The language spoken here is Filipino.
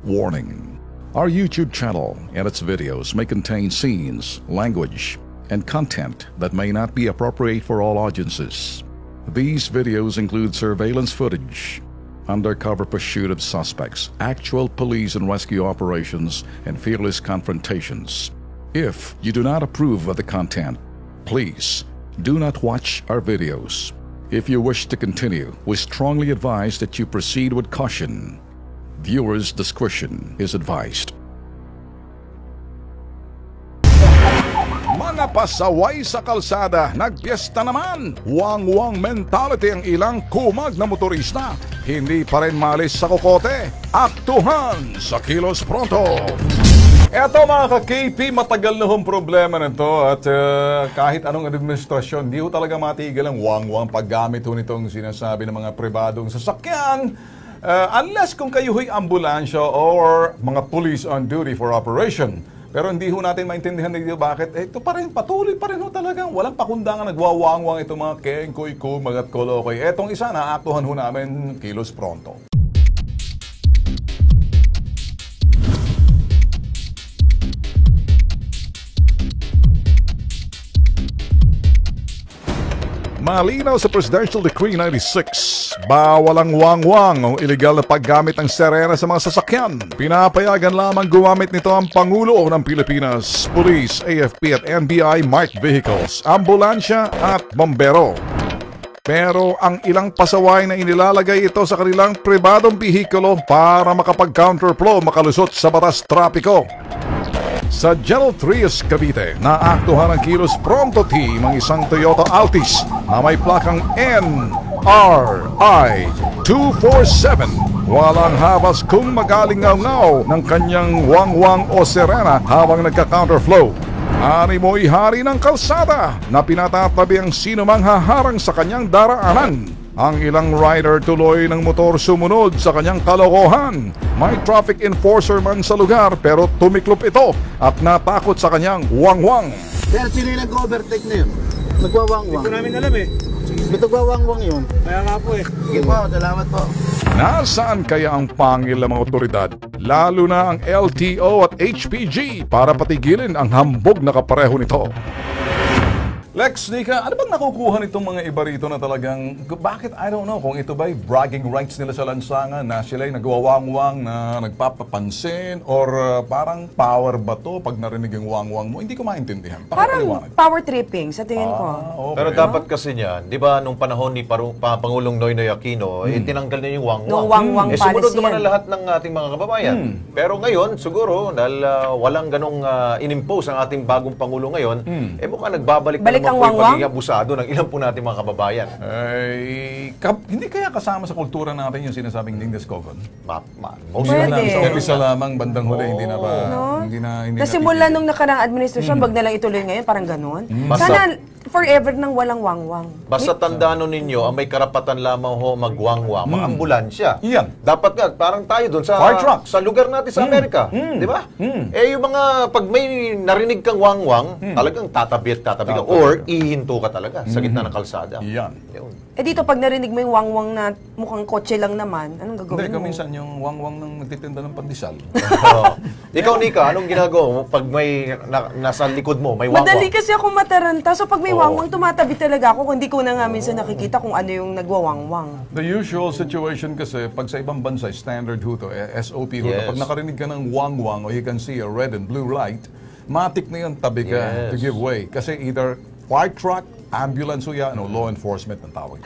Warning. Our YouTube channel and its videos may contain scenes, language, and content that may not be appropriate for all audiences. These videos include surveillance footage, undercover pursuit of suspects, actual police and rescue operations, and fearless confrontations. If you do not approve of the content, please do not watch our videos. If you wish to continue, we strongly advise that you proceed with caution. Viewers' discretion is advised. Mga pasaway sa kalsada, nagpiesta naman. Wang-wang mentality ang ilang kumag na motorista. Hindi pa rin malis sa kokote. Aktuhan sa Kilos Pronto. Eto mga ka-KP, matagal na hong problema nito at kahit anong administrasyon, di ho talaga matigil ang wang-wang paggamit ho nitong sinasabi ng mga pribadong sasakyan. Unless kung kayo ho'y ambulansya or mga police on duty for operation. Pero hindi ho natin maintindihan nito bakit ito pa rin, patuloy pa rin ho talagang walang pakundangan nagwawang-wang itong mga kengkoy, kumag at kolokoy. Etong isa na aktuhan ho namin Kilos Pronto. Malinaw sa Presidential Decree 96, bawal ang wang-wang o iligal na paggamit ng sirena sa mga sasakyan. Pinapayagan lamang gumamit nito ang Pangulo ng Pilipinas, Police, AFP at NBI marked vehicles, ambulansya at bombero. Pero ang ilang pasaway na inilalagay ito sa kanilang pribadong bihikulo para makapag-counterflow makalusot sa batas trapiko. Sa General Trias, Cavite, naaktuhan ng Kilos Pronto team ang isang Toyota Altis na may plakang NRI 247. Walang habas kung magalingaw-ngaw ng kanyang wang-wang o sirena habang nagka-counterflow. Animoy hari ng kalsada na pinatatabi ang sinumang haharang sa kanyang daraanan. Ang ilang rider tuloy ng motor sumunod sa kanyang kalokohan. May traffic enforcer man sa lugar pero tumiklop ito at natakot sa kanyang wang-wang. Sir, sino yung nag-overtake na yun? Nagwawang-wang. Hindi ko namin alam eh. Nagwawang-wang yun. Kaya nga po eh. Sige po, salamat po. Nasaan kaya ang pangil ng mga otoridad? Lalo na ang LTO at HPG para patigilin ang hambog na kapareho nito. Lex, Nika, ano bang nakukuha nitong mga iba rito na talagang, bakit, I don't know, kung ito ba'y bragging rights nila sa lansangan na sila'y nagwawang-wang na nagpapapansin or parang power ba to pag narinig yung wang-wang mo? Hindi ko maintindihan. Parang power tripping sa tingin ko. Okay. Pero dapat kasi niyan, di ba nung panahon ni Pangulong Noynoy Aquino, tinanggal niya yung wang-wang. Nung wang-wang policy sumunod naman yan. ang lahat ng ating mga kababayan. Pero ngayon, siguro, dahil walang ganong inimpose ang ating bagong Pangulo ngayon, mukhang nagbabalik na ang naman po yung wang-wang? pagiging abusado ng ilan po natin mga kababayan. Hindi kaya kasama sa kultura natin yung sinasabing Lindes Cogon? Pwede. Isa lamang bandang huli, hindi na ba? Hindi na Kasi mula nung nakarang administrasyon, wag na lang ituloy ngayon, parang ganun. Sana forever nang walang wang-wang. Basta tandaan ninyo, ang may karapatan lamang ho magwang-wang, mga ambulansya. Yan. Dapat nga, parang tayo doon sa Fire truck. sa lugar natin sa Amerika. Di ba? Yung mga, pag may narinig kang wang-wang, talagang tatabi at tatabi ka. Or ihinto ka talaga sa gitna ng kalsada. Yan. Dito pag narinig mo yung wang-wang na mukhang kotse lang naman, anong gagawin mo? Minsan yung wang-wang ng nagtitinda ng pandesal. Ikaw, Nika, anong ginagawa mo pag may nasa likod mo, may wang-wang? Madali kasi ako mataranta. So pag may wang-wang, tumatabi talaga ako. Hindi ko na nga minsan nakikita kung ano yung nagwawang-wang. The usual situation kasi, pag sa ibang bansa, standard ho to, SOP ho to. Yes. Pag nakarinig ka ng wang-wang o you can see a red and blue light, matik na yun, tabi ka to give way. Kasi either fire truck, ambulance o yan, o law enforcement ang tawag.